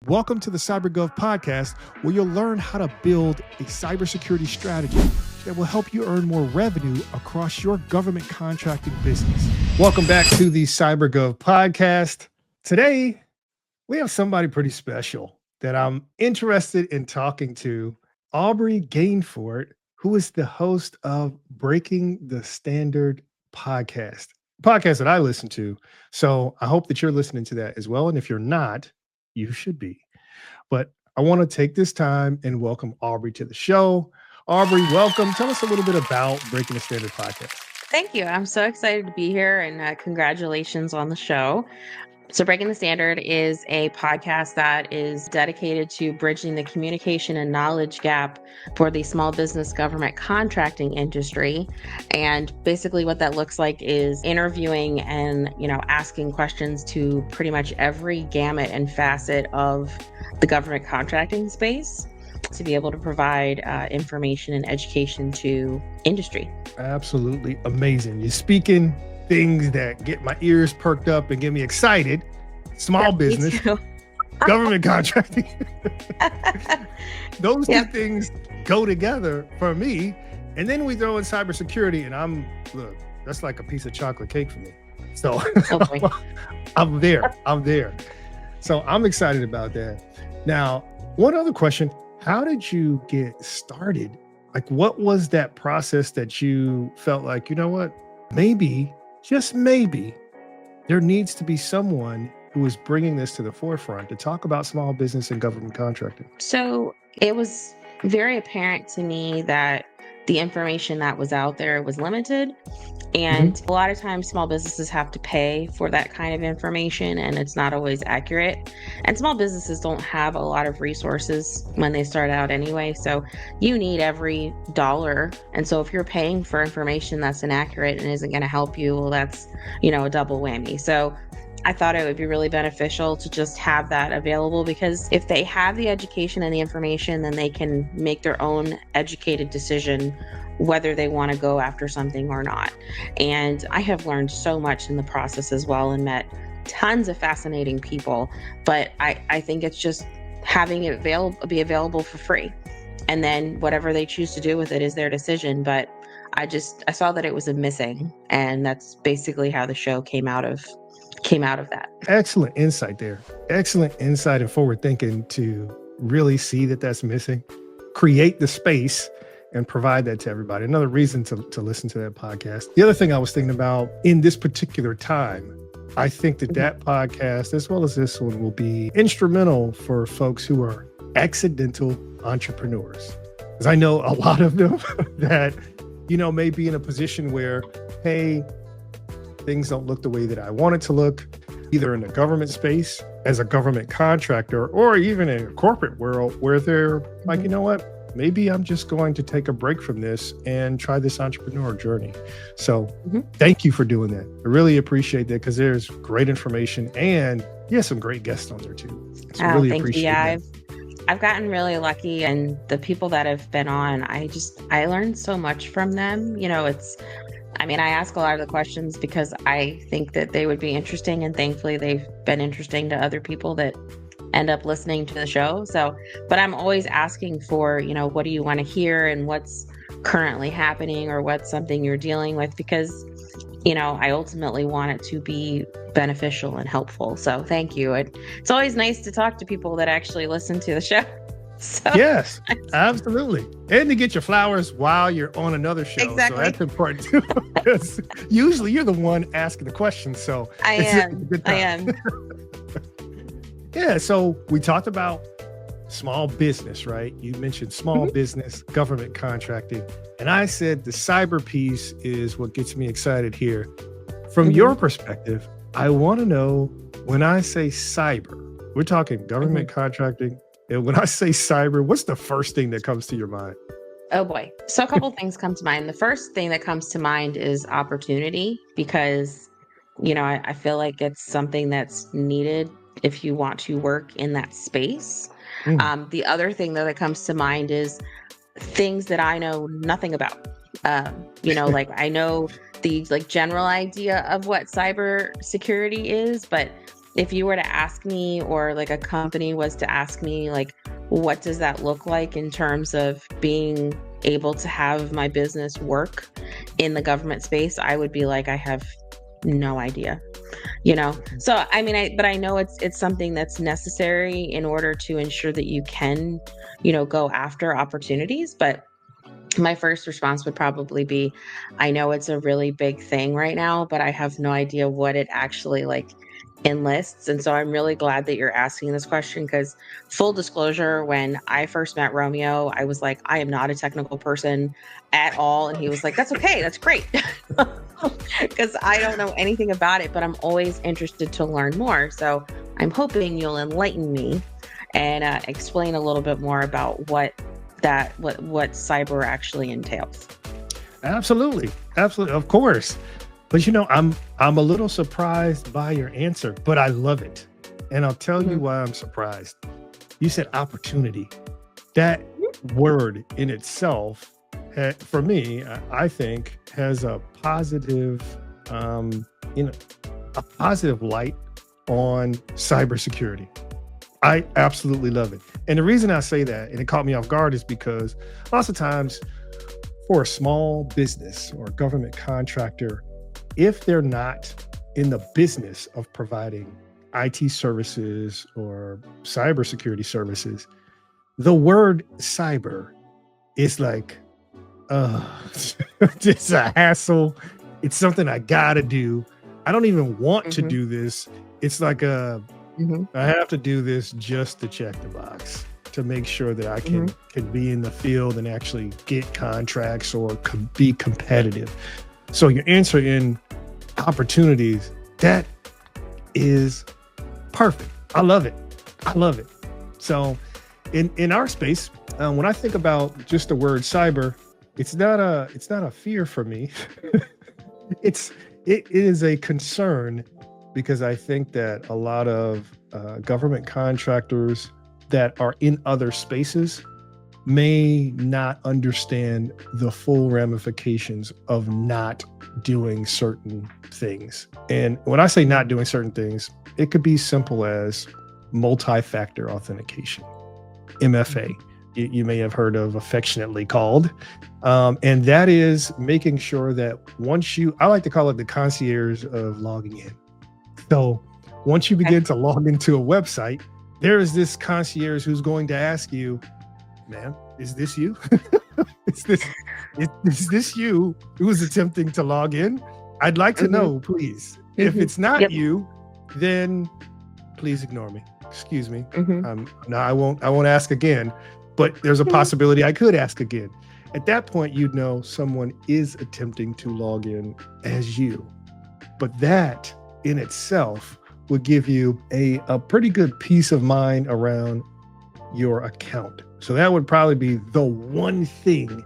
Welcome to the CyberGov Podcast, where you'll learn how to build a cybersecurity strategy that will help you earn more revenue across your government contracting business. Welcome back to the CyberGov Podcast. Today, we have somebody pretty special that I'm interested in talking to, Aubrey Gainfort, who is the host of Breaking the Standard podcast that I listen to. So I hope that you're listening to that as well. And if you're not, you should be. But I want to take this time and welcome Aubrey to the show. Aubrey, welcome. Tell us a little bit about Breaking the Standard podcast. Thank you. I'm so excited to be here, and congratulations on the show. So Breaking the Standard is a podcast that is dedicated to bridging the communication and knowledge gap for the small business government contracting industry. And basically what that looks like is interviewing and, asking questions to pretty much every gamut and facet of the government contracting space to be able to provide information and education to industry. Absolutely amazing. You're speaking things that get my ears perked up and get me excited. Small business, government contracting. Those two things go together for me. And then we throw in cybersecurity, and that's like a piece of chocolate cake for me. So I'm there. So I'm excited about that. Now, one other question, how did you get started? Like, what was that process that you felt like, you know what, maybe, just maybe, there needs to be someone who is bringing this to the forefront to talk about small business and government contracting? So it was very apparent to me that the information that was out there was limited. And a lot of times small businesses have to pay for that kind of information, and it's not always accurate. And small businesses don't have a lot of resources when they start out anyway. So you need every dollar. And so if you're paying for information that's inaccurate and isn't going to help you, well, that's, a double whammy. So I thought it would be really beneficial to just have that available, because if they have the education and the information, then they can make their own educated decision whether they want to go after something or not. And I have learned so much in the process as well and met tons of fascinating people. But I think it's just having it be available for free. And then whatever they choose to do with it is their decision. But I saw that it was a missing. And that's basically how the show came out of that. Excellent insight there. Excellent insight and forward thinking to really see that that's missing, create the space and provide that to everybody. Another reason to listen to that podcast. The other thing I was thinking about in this particular time, I think that podcast, as well as this one, will be instrumental for folks who are accidental entrepreneurs. Because I know a lot of them that, may be in a position where, hey, things don't look the way that I want it to look, either in the government space as a government contractor, or even in a corporate world where they're like, you know what, maybe I'm just going to take a break from this and try this entrepreneur journey. So thank you for doing that. I really appreciate that, because there's great information and some great guests on there too. So really appreciate that. I've gotten really lucky, and the people that have been on, I learned so much from them. I ask a lot of the questions because I think that they would be interesting, and thankfully they've been interesting to other people that end up listening to the show. But I'm always asking for, what do you want to hear and what's currently happening or what's something you're dealing with, because, I ultimately want it to be beneficial and helpful. So thank you. It's always nice to talk to people that actually listen to the show. So. Yes, absolutely. And to get your flowers while you're on another show. Exactly. So that's important too, because usually you're the one asking the questions. So I am. Yeah, so we talked about small business, right? You mentioned small business, government contracting. And I said the cyber piece is what gets me excited here. From your perspective, I want to know, when I say cyber, we're talking government contracting. And when I say cyber, what's the first thing that comes to your mind? Oh boy. So a couple things come to mind. The first thing that comes to mind is opportunity, because, I feel like it's something that's needed if you want to work in that space. The other thing that comes to mind is things that I know nothing about. Like I know the general idea of what cyber security is, but if you were to ask me, or like a company was to ask me, like, what does that look like in terms of being able to have my business work in the government space, I would be like, I have no idea, you know? So, I mean, but I know it's something that's necessary in order to ensure that you can, go after opportunities. But my first response would probably be, I know it's a really big thing right now, but I have no idea what it actually like enlists. And so I'm really glad that you're asking this question, because full disclosure, when I first met Romeo, I was like, I am not a technical person at all. And he was like, that's okay. That's great. Because I don't know anything about it, but I'm always interested to learn more. So I'm hoping you'll enlighten me and explain a little bit more about what cyber actually entails. Absolutely. Of course. But I'm a little surprised by your answer, but I love it. And I'll tell you why I'm surprised. You said opportunity. That word in itself, for me, I think has a positive, a positive light on cybersecurity. I absolutely love it. And the reason I say that, and it caught me off guard, is because lots of times for a small business or government contractor, if they're not in the business of providing IT services or cybersecurity services, the word cyber is like, it's a hassle. It's something I gotta do. I don't even want to do this. It's like I have to do this just to check the box, to make sure that I can be in the field and actually get contracts or be competitive. So your answer in opportunities, that is perfect. I love it. So in our space, when I think about just the word cyber, it's not a fear for me. It is a concern, because I think that a lot of government contractors that are in other spaces may not understand the full ramifications of not doing certain things. And when I say not doing certain things, it could be simple as multi-factor authentication, MFA. You may have heard of, affectionately called. And that is making sure that I like to call it the concierge of logging in. So once you begin to log into a website, there is this concierge who's going to ask you, ma'am, is this you? is this you who is attempting to log in? I'd like to know, please. If it's not you, then please ignore me. Excuse me. No, I won't ask again, but there's a possibility I could ask again. At that point, you'd know someone is attempting to log in as you. But that in itself would give you a pretty good peace of mind around your account. So that would probably be the one thing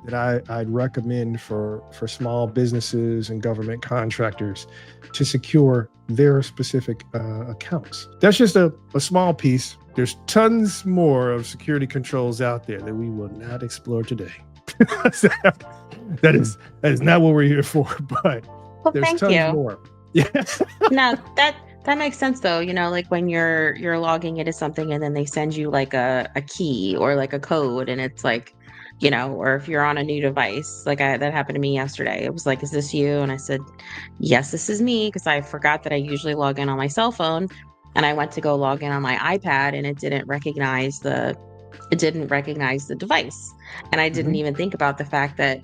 that I'd recommend for small businesses and government contractors to secure their specific accounts. That's just a small piece. There's tons more of security controls out there that we will not explore today. That is not what we're here for, but there's tons more. Yeah. No, that makes sense though. Like when you're logging into something and then they send you like a key or like a code, and it's like, or if you're on a new device, like that happened to me yesterday. It was like, is this you? And I said, yes, this is me, because I forgot that I usually log in on my cell phone, and I went to go log in on my iPad, and it didn't recognize the device. And I didn't even think about the fact that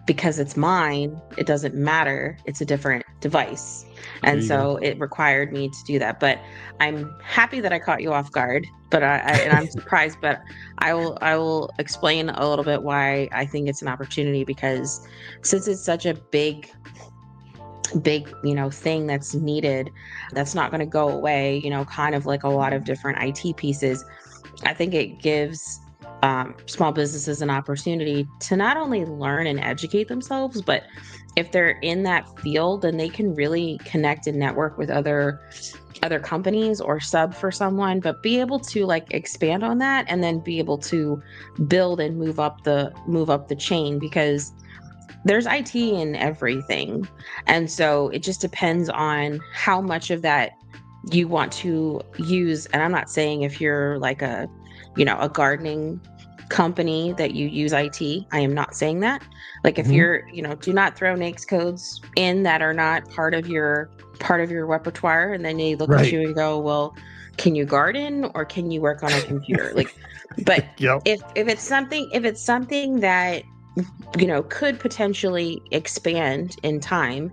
because it's mine, it doesn't matter. It's a different device. And so it required me to do that. But I'm happy that I caught you off guard, but I'm surprised, but I will explain a little bit why I think it's an opportunity, because since it's such a big thing that's needed, that's not going to go away, kind of like a lot of different IT pieces. I think it gives small businesses an opportunity to not only learn and educate themselves, but if they're in that field, then they can really connect and network with other companies or sub for someone, but be able to like expand on that and then be able to build and move up the chain, because there's IT in everything. And so it just depends on how much of that you want to use, and I'm not saying if you're like a gardening company that you use IT. I am not saying that. Like if Mhm. you're, do not throw NAICS codes in that are not part of your repertoire, and then they look at Right. you and go, well, can you garden or can you work on a computer? Like, but Yep. if it's something that could potentially expand in time,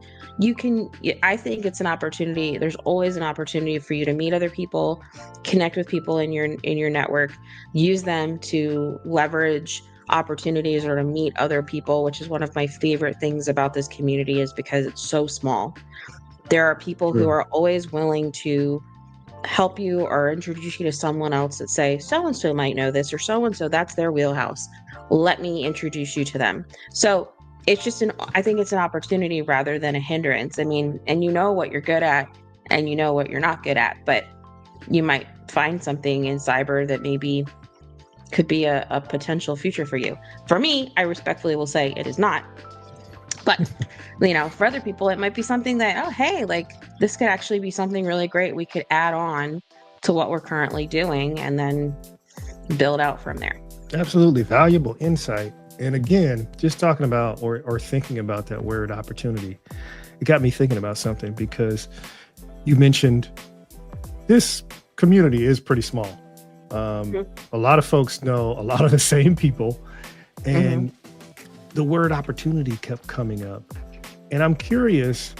I think it's an opportunity. There's always an opportunity for you to meet other people, connect with people in your network, use them to leverage opportunities or to meet other people, which is one of my favorite things about this community, is because it's so small. There are people who True. are always willing to help you or introduce you to someone else that say, so and so might know this, or so and so, that's their wheelhouse. Let me introduce you to them. So it's just I think it's an opportunity rather than a hindrance. I mean, and you know what you're good at and you know what you're not good at, but you might find something in cyber that maybe could be a potential future for you. For me, I respectfully will say it is not. But for other people, it might be something that, oh, hey, like this could actually be something really great we could add on to what we're currently doing and then build out from there. Absolutely valuable insight. And again, just talking about or thinking about that word opportunity, it got me thinking about something, because you mentioned this community is pretty small. A lot of folks know a lot of the same people, and the word opportunity kept coming up. And I'm curious,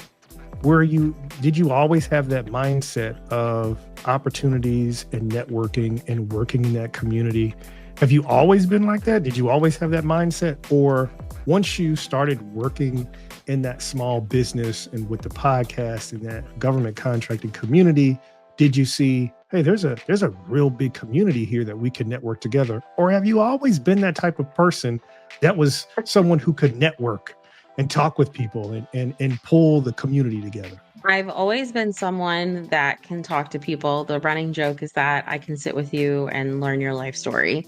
did you always have that mindset of opportunities and networking and working in that community? Have you always been like that? Did you always have that mindset? Or once you started working in that small business and with the podcast and that government contracting community, did you see, hey, there's a real big community here that we can network together? Or have you always been that type of person that was someone who could network and talk with people and pull the community together? I've always been someone that can talk to people. The running joke is that I can sit with you and learn your life story.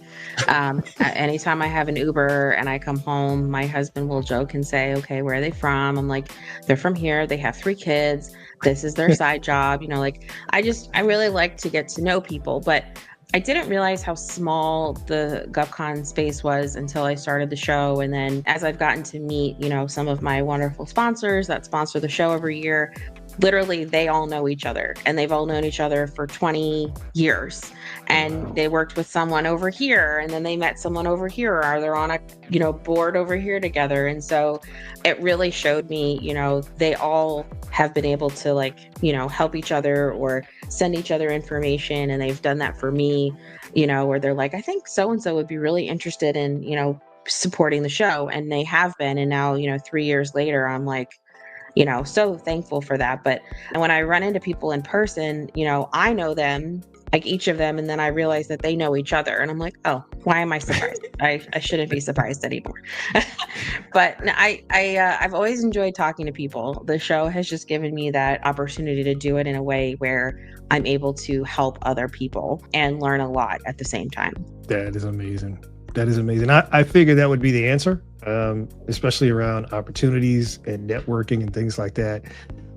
Anytime I have an Uber and I come home, my husband will joke and say, okay, where are they from? I'm like, they're from here. They have 3 kids. This is their side job. I really like to get to know people, but I didn't realize how small the GovCon space was until I started the show. And then as I've gotten to meet, some of my wonderful sponsors that sponsor the show every year, literally they all know each other, and they've all known each other for 20 years. And Wow. they worked with someone over here, and then they met someone over here, or they're on a, board over here together. And so it really showed me, they all have been able to help each other or send each other information. And they've done that for me, where they're like, I think so-and-so would be really interested in, supporting the show. And they have been. And now, 3 years later, I'm like, so thankful for that. But when I run into people in person, I know them, like each of them, and then I realize that they know each other. And I'm like, oh, why am I surprised? I shouldn't be surprised anymore. But I've always enjoyed talking to people. The show has just given me that opportunity to do it in a way where I'm able to help other people and learn a lot at the same time. That is amazing. That is amazing. I figured that would be the answer, especially around opportunities and networking and things like that.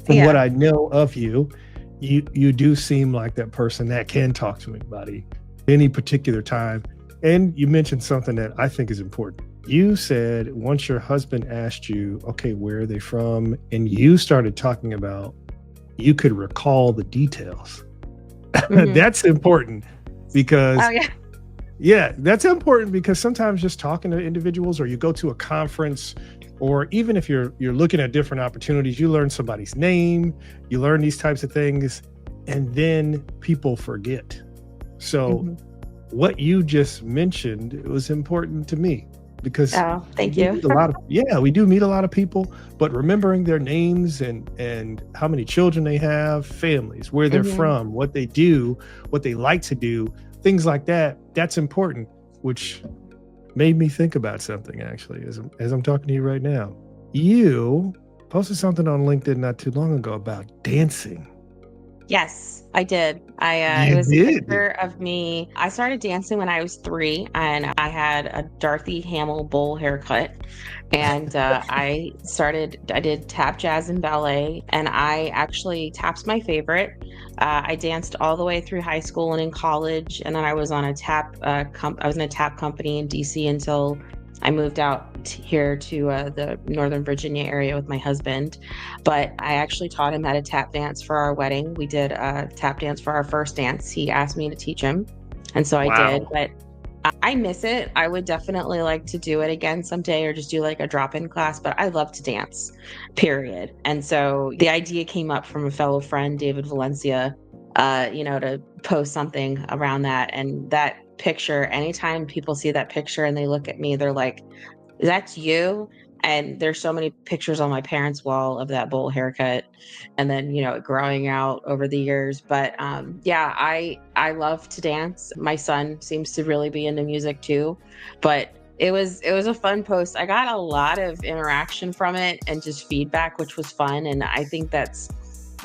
From what I know of you, you do seem like that person that can talk to anybody any particular time. And you mentioned something that I think is important. You said once your husband asked you, okay, where are they from? And you started talking about, you could recall the details. That's important because Oh, yeah. yeah, that's important because sometimes just talking to individuals, or you go to a conference, or even if you're looking at different opportunities, you learn somebody's name, you learn these types of things, and then people forget. So what you just mentioned, it was important to me because Oh, thank we you. meet we do meet a lot of people, but remembering their names and how many children they have, families, where they're from, what they do, what they like to do, things like that, that's important, which made me think about something actually as I'm talking to you right now. You posted something on LinkedIn not too long ago about dancing. Yes, I did. It You was a did. picture of me. I started dancing when I was 3, and I had a Dorothy Hamill bowl haircut. And I did tap, jazz, and ballet. And tap's my favorite. I danced all the way through high school and in college. And then I was on a I was in a tap company in DC until I moved out here to the Northern Virginia area with my husband. But I actually taught him how to tap dance for our wedding. We did a tap dance for our first dance. He asked me to teach him, and so I did. Wow. But I miss it. I would definitely like to do it again someday, or just do like a drop-in class. But I love to dance, period. And so the idea came up from a fellow friend, David Valencia, to post something around that. And that picture, anytime people see that picture and they look at me, they're like, that's you. And there's so many pictures on my parents' wall of that bowl haircut, and then it growing out over the years. But yeah, I love to dance. My son seems to really be into music too. But it was a fun post. I got a lot of interaction from it and just feedback, which was fun. And I think that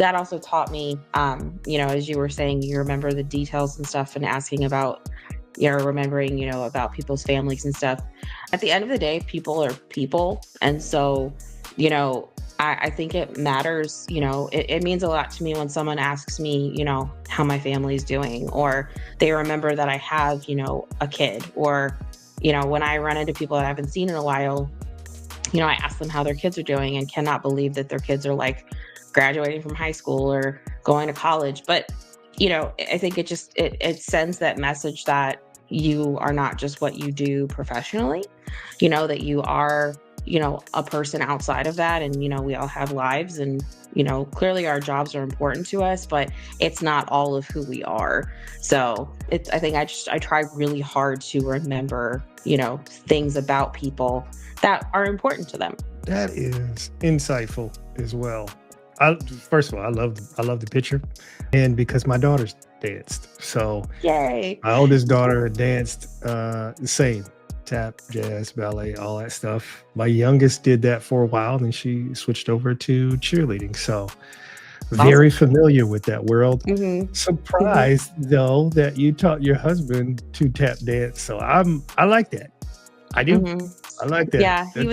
also taught me, as you were saying, you remember the details and stuff, and asking about, remembering, about people's families and stuff. At the end of the day, people are people. And so, I think it matters, it means a lot to me when someone asks me, how my family's doing, or they remember that I have, a kid, or, when I run into people that I haven't seen in a while, I ask them how their kids are doing and cannot believe that their kids are like graduating from high school or going to college. But, I think it sends that message that you are not just what you do professionally, that you are, a person outside of that. And, we all have lives, and, clearly our jobs are important to us, but it's not all of who we are. So I think I try really hard to remember, things about people that are important to them. That is insightful as well. First of all, I love the picture, and because my daughter's danced, so Yay. my oldest daughter danced the same, tap, jazz, ballet, all that stuff. My youngest did that for a while, and she switched over to cheerleading. So very familiar with that world. Mm-hmm. Surprised though that you taught your husband to tap dance. So I like that. I do. Mm-hmm. I like that. Yeah, That's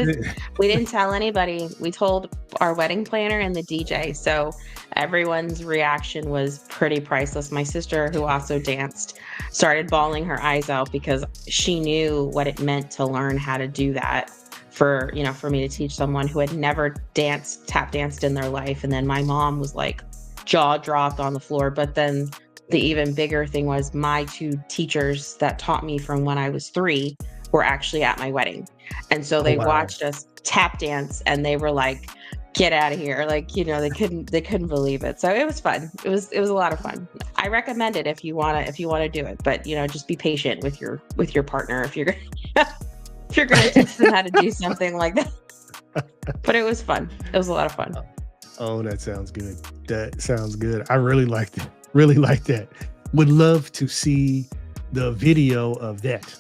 we didn't tell anybody. We told our wedding planner and the DJ. So everyone's reaction was pretty priceless. My sister, who also danced, started bawling her eyes out because she knew what it meant to learn how to do that, for me to teach someone who had never tap danced in their life. And then my mom was like jaw dropped on the floor. But then the even bigger thing was my 2 teachers that taught me from when I was 3 were actually at my wedding. And so they watched us tap dance, and they were like, get out of here. Like, they couldn't believe it. So it was fun. It was a lot of fun. I recommend it if you want to do it, but just be patient with your partner if you're going to teach them how to do something like that. But it was fun. It was a lot of fun. Oh, that sounds good. That sounds good. I really like that. Really like that. Would love to see the video of that.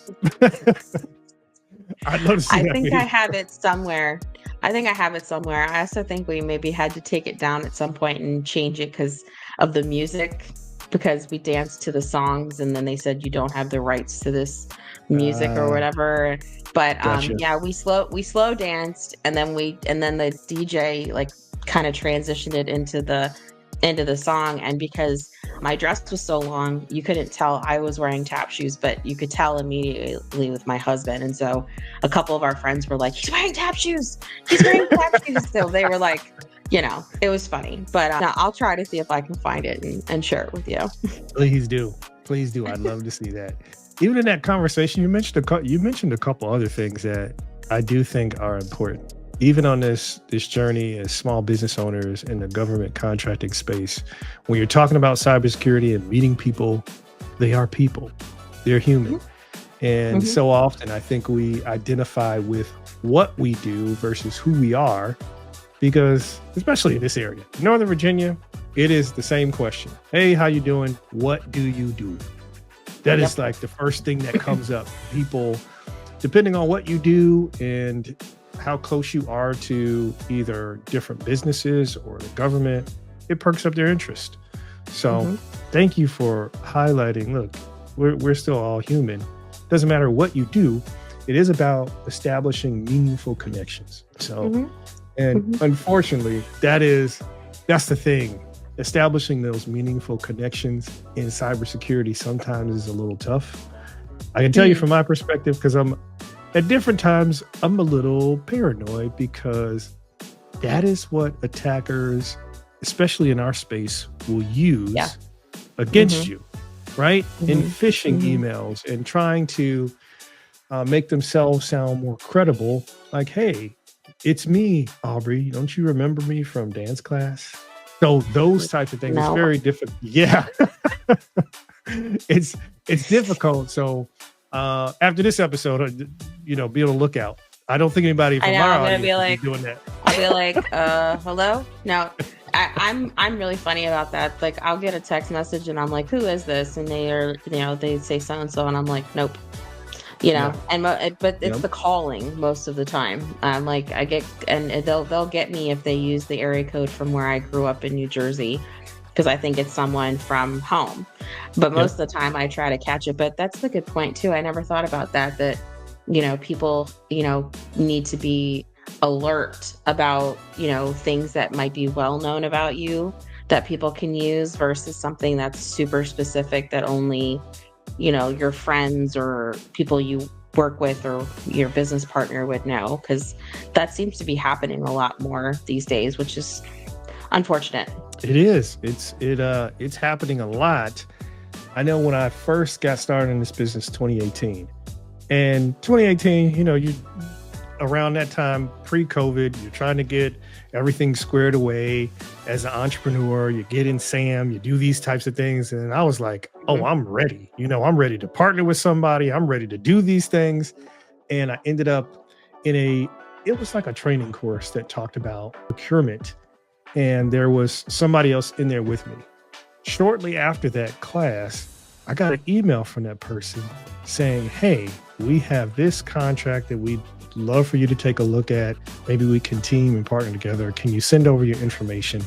I'd love to see that video. I have it somewhere. I also think we maybe had to take it down at some point and change it because of the music, because we danced to the songs, and then they said you don't have the rights to this music or whatever. But Gotcha. yeah, we slow danced, and then the DJ like kind of transitioned it into the song. And because my dress was so long, you couldn't tell I was wearing tap shoes, but you could tell immediately with my husband. And so a couple of our friends were like, he's wearing tap shoes. He's wearing tap shoes. So they were like, it was funny. But I'll try to see if I can find it and share it with you. Please do. Please do. I'd love to see that. Even in that conversation, you mentioned a couple other things that I do think are important. Even on this journey as small business owners in the government contracting space, when you're talking about cybersecurity and meeting people, they are people. They're human. Mm-hmm. And so often I think we identify with what we do versus who we are, because especially in this area, Northern Virginia, it is the same question. Hey, how you doing? What do you do? That is like the first thing that comes up. People, depending on what you do and how close you are to either different businesses or the government, it perks up their interest. So thank you for highlighting, look, we're still all human. Doesn't matter what you do. It is about establishing meaningful connections. So, and unfortunately, that's the thing. Establishing those meaningful connections in cybersecurity sometimes is a little tough. I can tell you from my perspective, because at different times, I'm a little paranoid because that is what attackers, especially in our space, will use against you, right? In phishing emails and trying to make themselves sound more credible. Like, hey, it's me, Aubrey. Don't you remember me from dance class? So those types of things, it's very difficult. Yeah, it's difficult. So after this episode, be on the lookout. I don't think anybody from our audience is doing that. I'll be like, hello? No, I'm really funny about that. Like, I'll get a text message and I'm like, who is this? And they say so-and-so, and I'm like, nope. But it's the calling most of the time. Like I get, and they'll get me if they use the area code from where I grew up in New Jersey, because I think it's someone from home. But most of the time I try to catch it. But that's a good point too. I never thought about that, people, need to be alert about, things that might be well known about you that people can use versus something that's super specific that only your friends or people you work with or your business partner would know, because that seems to be happening a lot more these days, which is unfortunate. It is. It's happening a lot. I know when I first got started in this business, 2018, and 2018, you around that time, pre-COVID, you're trying to get everything squared away as an entrepreneur. You get in SAM, you do these types of things. And I was like, oh, I'm ready. I'm ready to partner with somebody. I'm ready to do these things. And I ended up it was like a training course that talked about procurement. And there was somebody else in there with me. Shortly after that class, I got an email from that person saying, hey, we have this contract that we'd love for you to take a look at. Maybe we can team and partner together. Can you send over your information?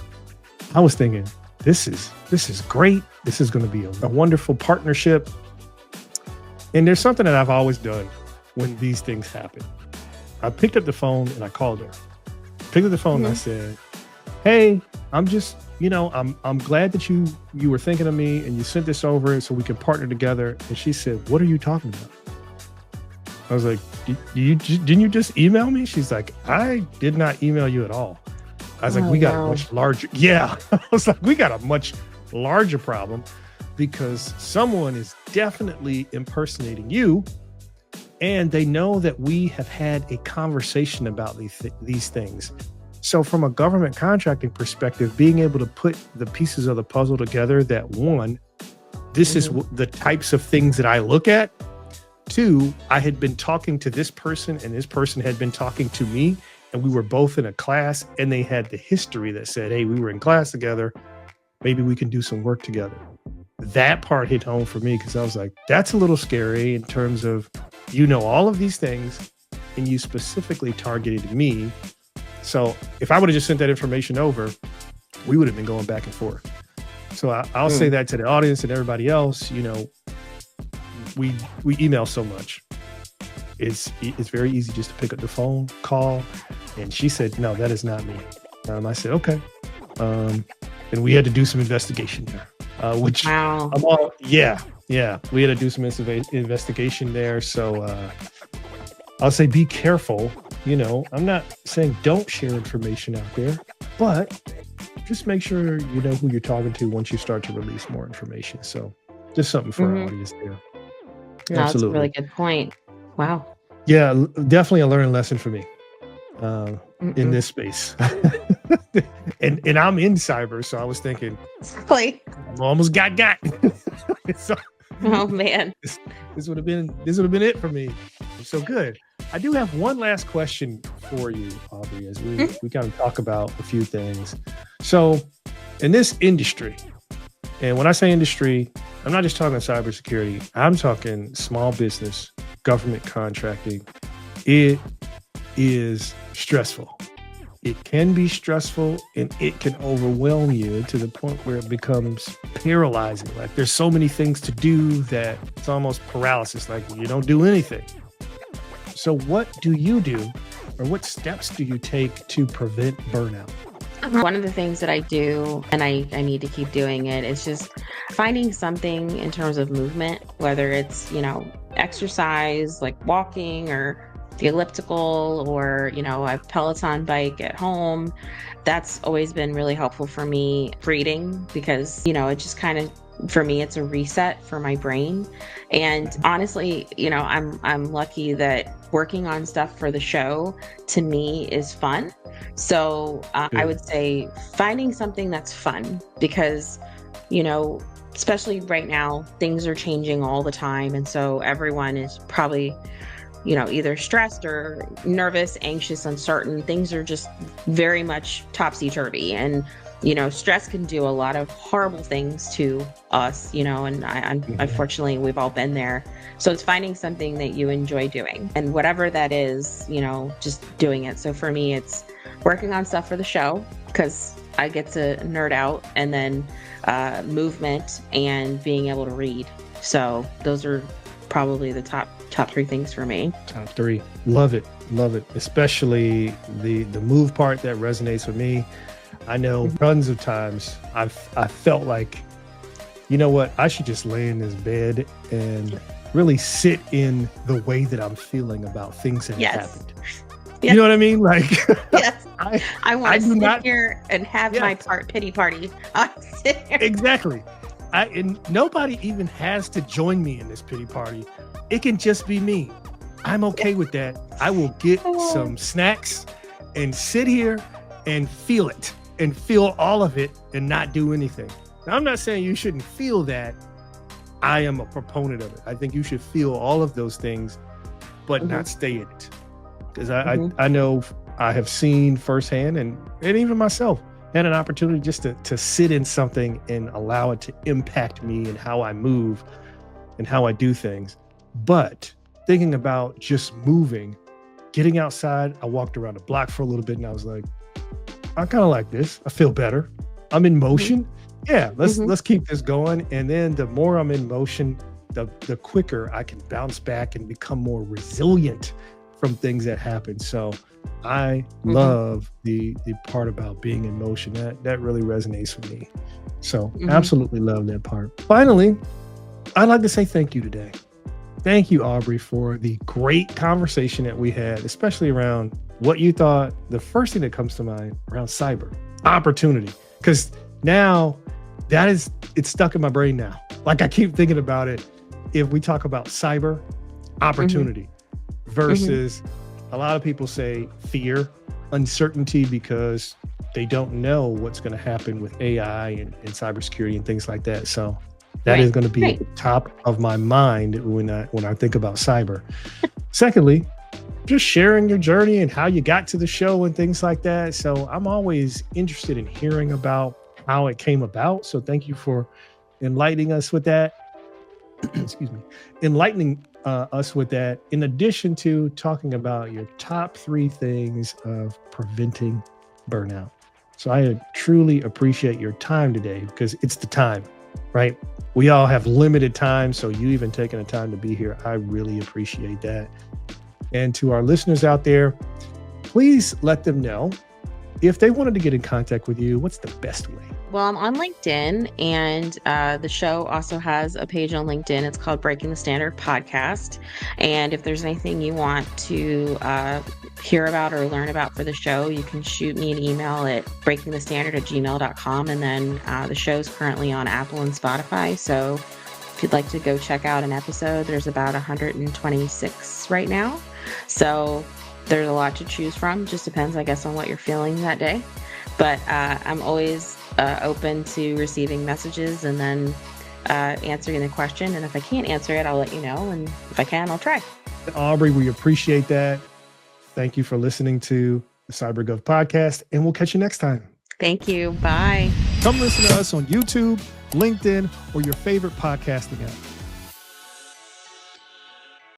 I was thinking, this is great. This is going to be a wonderful partnership. And there's something that I've always done when these things happen. I picked up the phone and I called her. Picked up the phone and I said, hey, I'm just, I'm glad that you were thinking of me and you sent this over so we can partner together. And she said, what are you talking about? I was like, didn't you just email me? She's like, I did not email you at all. I was like, we got a much larger. Yeah. I was like, we got a much larger problem because someone is definitely impersonating you. And they know that we have had a conversation about these things. So from a government contracting perspective, being able to put the pieces of the puzzle together that one, this is the types of things that I look at. Two, I had been talking to this person and this person had been talking to me, and we were both in a class and they had the history that said, hey, we were in class together. Maybe we can do some work together. That part hit home for me because I was like, that's a little scary in terms of, all of these things and you specifically targeted me. So if I would have just sent that information over, we would have been going back and forth. So I'll say that to the audience and everybody else, we email so much. It's very easy just to pick up the phone, call. And she said, no, that is not me. I said, okay. And we had to do some investigation there, which wow. We had to do some investigation there. So I'll say, be careful. I'm not saying don't share information out there, but just make sure you know who you're talking to once you start to release more information. So just something for our audience there. No, that's a really good point. Wow. Yeah, definitely a learning lesson for me in this space. and I'm in cyber, so I was thinking, exactly. I almost got. So, oh man, this would have been it for me. So good. I do have one last question for you, Aubrey, as we kind of talk about a few things. So, in this industry, and when I say industry, I'm not just talking cybersecurity. I'm talking small business, government contracting. It is stressful. it can be stressful and it can overwhelm you to the point where it becomes paralyzing. Like there's so many things to do that it's almost paralysis, like you don't do anything. So what do you do, or what steps do you take to prevent burnout? One of the things that I do, and I need to keep doing it, is just finding something in terms of movement, whether it's, exercise like walking or the elliptical, or, a Peloton bike at home. That's always been really helpful for me. Reading, because, it just kind of, for me, it's a reset for my brain. And honestly, I'm lucky that working on stuff for the show to me is fun. So I would say finding something that's fun, because, especially right now, things are changing all the time. And so everyone is probably, either stressed or nervous, anxious, uncertain. Things are just very much topsy-turvy. And stress can do a lot of horrible things to us, and unfortunately, we've all been there. So it's finding something that you enjoy doing, and whatever that is, just doing it. So for me, it's working on stuff for the show, because I get to nerd out, and then movement and being able to read. So those are probably the top three things for me. Top three. Love it. Especially the move part that resonates with me. I know tons of times I felt like, you know what, I should just lay in this bed and really sit in the way that I'm feeling about things that have happened. Yes. You know what I mean? Like, yes. I want to sit here and have my pity party. Exactly. And nobody even has to join me in this pity party. It can just be me. I'm okay with that. I will get some snacks and sit here and feel it, and feel all of it, and not do anything. Now, I'm not saying you shouldn't feel that. I am a proponent of it. I think you should feel all of those things, but not stay in it. Because I know I have seen firsthand, and even myself had an opportunity just to sit in something and allow it to impact me and how I move and how I do things. But thinking about just moving, getting outside, I walked around the block for a little bit, and I was like, I kind of like this. I feel better. I'm in motion. Yeah, let's keep this going. And then the more I'm in motion, the quicker I can bounce back and become more resilient from things that happen. So I love the part about being in motion. That really resonates with me. So absolutely love that part. Finally, I'd like to say thank you today. Thank you, Aubrey, for the great conversation that we had, especially around what you thought. The first thing that comes to mind around cyber opportunity, because now it's stuck in my brain now. Like I keep thinking about it. If we talk about cyber opportunity versus a lot of people say fear, uncertainty, because they don't know what's going to happen with AI and cybersecurity and things like that. So that is going to be at the top of my mind when I think about cyber. Secondly, just sharing your journey and how you got to the show and things like that. So I'm always interested in hearing about how it came about. So thank you for enlightening us with that. Excuse me. Enlightening us with that, in addition to talking about your top 3 things of preventing burnout. So I truly appreciate your time today, because it's the time, right? We all have limited time. So you even taking the time to be here, I really appreciate that. And to our listeners out there, please let them know if they wanted to get in contact with you, what's the best way? Well, I'm on LinkedIn, and the show also has a page on LinkedIn. It's called Breaking the Standard Podcast. And if there's anything you want to hear about or learn about for the show, you can shoot me an email at breakingthestandard@gmail.com. And then the show's currently on Apple and Spotify. So if you'd like to go check out an episode, there's about 126 right now. So there's a lot to choose from. Just depends, I guess, on what you're feeling that day. But I'm always open to receiving messages and then answering the question. And if I can't answer it, I'll let you know. And if I can, I'll try. Aubrey, we appreciate that. Thank you for listening to the CyberGov Podcast, and we'll catch you next time. Thank you. Bye. Come listen to us on YouTube, LinkedIn, or your favorite podcasting app.